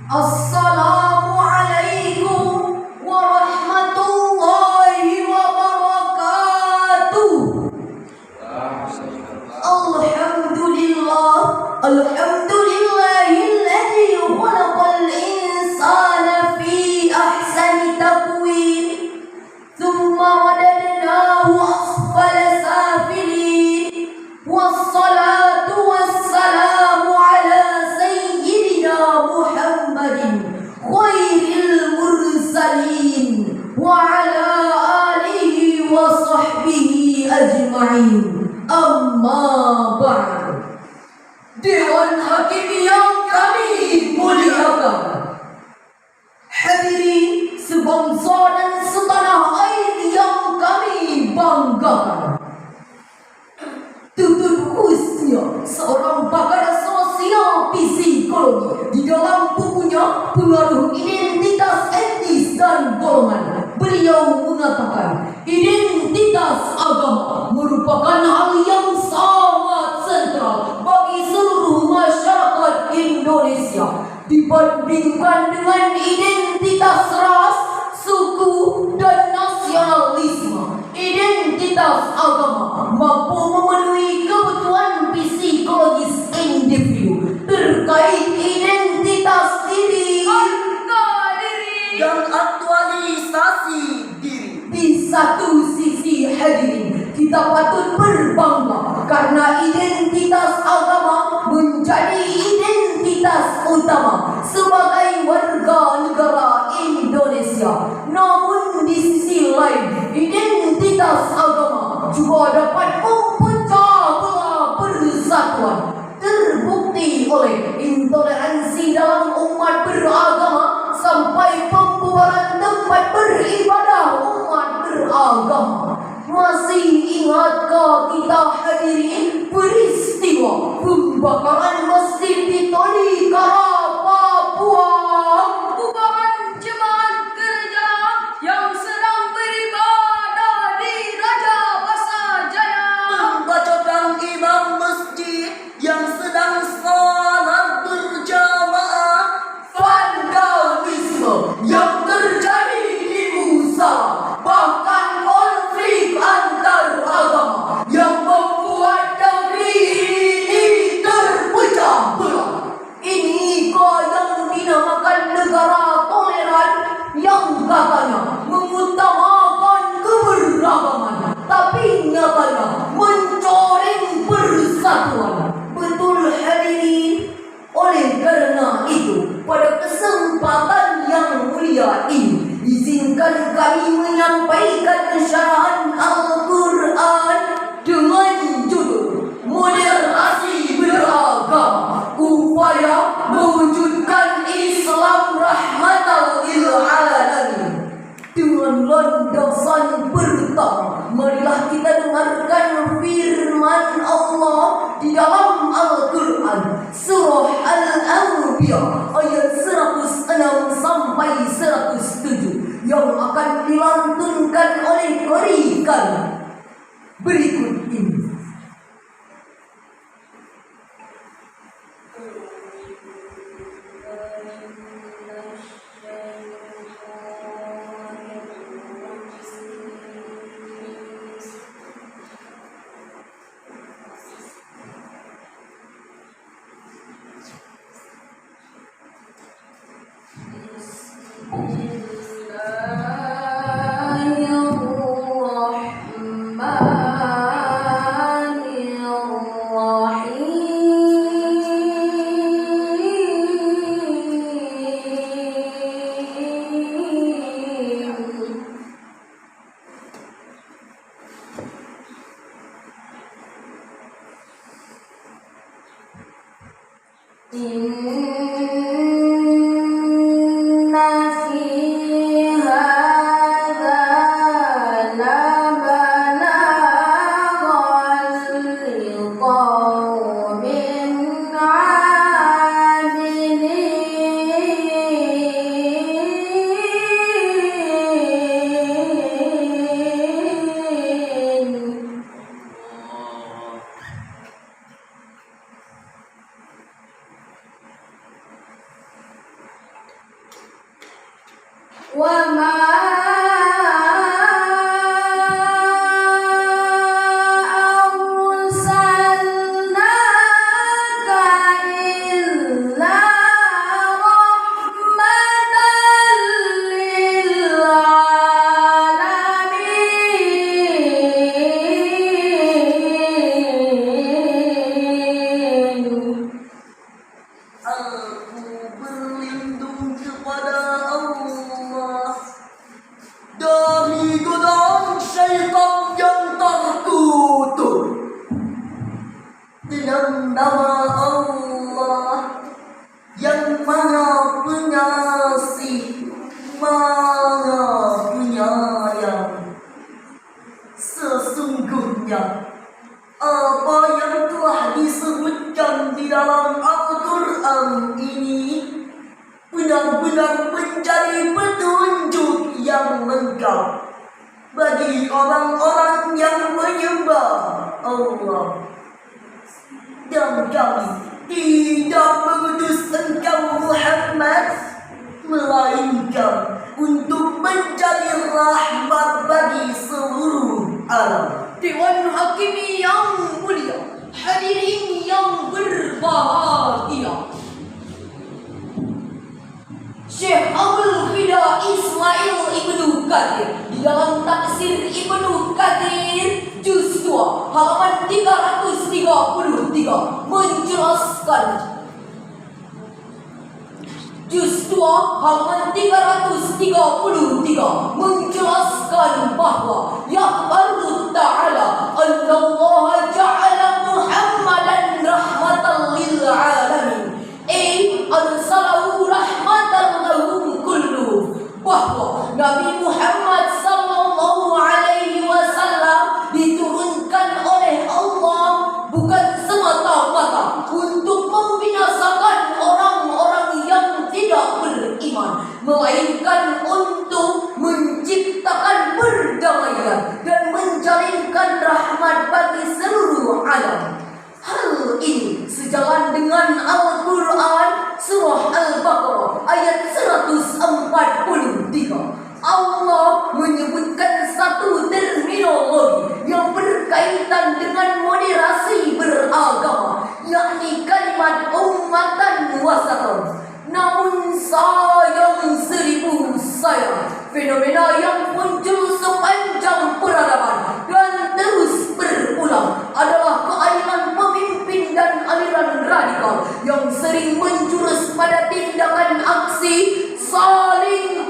Assalamualaikum warahmatullahi wabarakatuh. Alhamdulillah, alhamdulillahilladzi khalaqal insana fi ahsani taqwim, thumma radadnahu asfala safilin, wassalatu wassalamu ala sayyidina Muhammadin khairil mursalin wa ala alihi wa sahbihi ajma'in. Amma ba'd. Dewan Hakim yang kami muliakan, hadirin sebangsa dan setanah air yang kami banggakan, tutur khususnya seorang pakar sosial psikologi di dalam bukunya Pengaruh Identitas Etnis dan Golongan, beliau mengatakan identitas agama merupakan hal yang sangat sentral bagi seluruh masyarakat Indonesia dibandingkan dengan identitas ras, suku, dan nasionalisme. Identitas agama mampu memenuhi kebutuhan psikologis individu terkait identitas diri, dan aktualisasi diri. Di satu sisi, hadirin, kita patut berbangga karena identitas agama menjadi identitas utama sebagai warga negara Indonesia. Namun di sisi lain, identitas agama juga dapat memecah belah persatuan. Terbukti oleh intoleransi dalam umat beragama sampai pembubaran tempat beribadah umat beragama. Masih ingatkah kita hadirin peristiwa pembakaran masjid di Tolikara, Papua? Bukan jemaat gereja yang sedang beribadah di Raja Pasajaya, membacakan imam masjid yang sedang salat berjamaah, vandalisme yang terjadi di Musala, bahkan konflik antar agama yang membuat negeri ini terpecah belah. Ini yang dinamakan negara toleran yang katanya mengutamakan keberagaman, tapi nyatanya mencoreng persatuan. Betul hadirin. Oleh karena itu, pada kesempatan yang mulia ini, izinkan kami menyampaikan syarahan Al-Quran dengan judul Moderasi Beragama, upaya mewujudkan Islam rahmatan lil alamin. Dengan landasan pertama, marilah kita dengarkan firman Allah di dalam Al-Quran surah Al-Anbiya ayat 106 sampai 107 yang akan dilantunkan oleh qari kami berikut ini. Bismillahirrahmanirrahim. وما أرسلناك إلا dengan nama Allah yang Maha Pengasih, Maha Penyayang. Sesungguhnya apa yang telah disebutkan di dalam Al-Quran ini benar-benar menjadi petunjuk yang lengkap bagi orang-orang yang menyembah Allah. Dan kami tidak mengutus engkau Muhammad melainkan untuk menjadi rahmat bagi seluruh alam. Dewan Hakimi yang mulia, hadirin yang berbahagia, Syekh Abdul Fida Ismail Ibnu Katsir di dalam tafsir Ibnu Katsir juz 2 halaman 333 menjelaskan, juz 2 halaman 333 menjelaskan bahwa yaqulu ta'ala Allah ja'ala Muhammadan rahmatan lil alamin arsalahu rahmatan lahum kulluhum, bahwa Nabi Muhammad sallallahu alaihi wasallam diturunkan oleh Allah bukan semata-mata untuk membinasakan orang-orang yang tidak beriman, melainkan untuk menciptakan perdamaian dan menjalinkan rahmat bagi seluruh alam. Hal ini sejalan dengan Al-Quran surah Al-Baqarah ayat 143. Allah menyebutkan satu terminologi yang berkaitan dengan moderasi beragama, yakni kalimat ummatan wasatan. Namun sayang seribu sayang, fenomena yang muncul sepanjang peradaban dan terus berulang adalah kealiran pemimpin dan aliran radikal yang sering menjurus pada tindakan aksi saling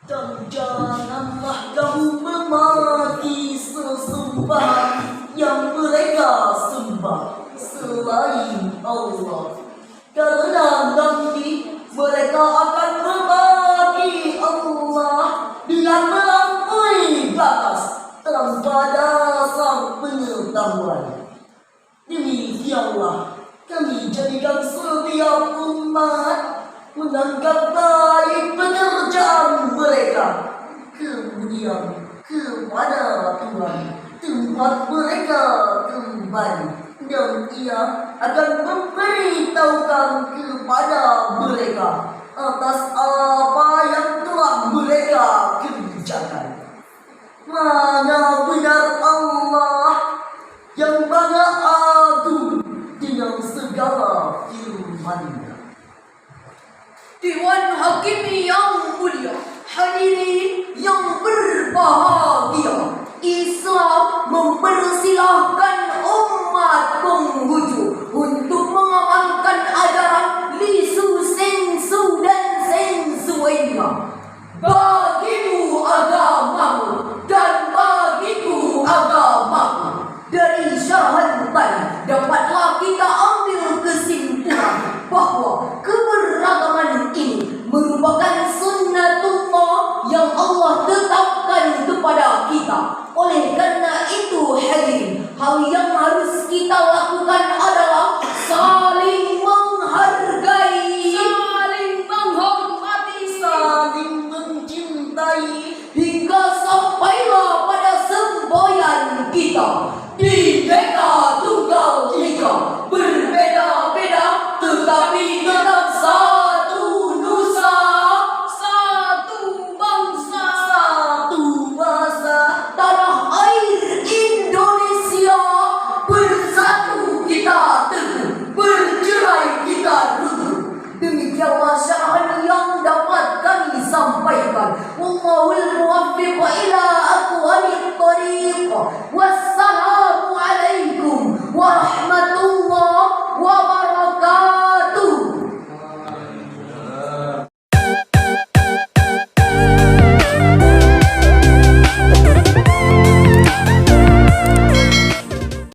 Dan janganlah kamu memaki sesembahan yang mereka sembah selain Allah, karena nanti mereka akan memaki Allah dengan melampaui batas tanpa dasar pengetahuan. Demikianlah kami jadikan setiap umat menganggap baik pekerjaan mereka, kemudian kepada Tuhan tempat mereka kembali, dan Ia akan memberitahukan kepada mereka atas apa yang telah mereka kerjakan. Mana benar Allah yang Maha Agung dengan segala firman-Nya. Dewan Hakim yang mulia, hadirin yang berbahagia, Islam mempersilahkan umat Konghucu untuk mengamalkan ajaran Lisu, Sensu dan Sensuenya. Bagimu agamamu dan bagiku agamaku. Dari syarahan tadi dapatlah kita ambil kesimpulan bahwa keberagaman ini merupakan sunnatullah yang Allah tetapkan kepada kita. Oleh karena itu hadirin, hal yang harus kita lakukan adalah saling menghargai, saling menghormati, Saling mencintai hingga sampailah pada semboyan kita di dekade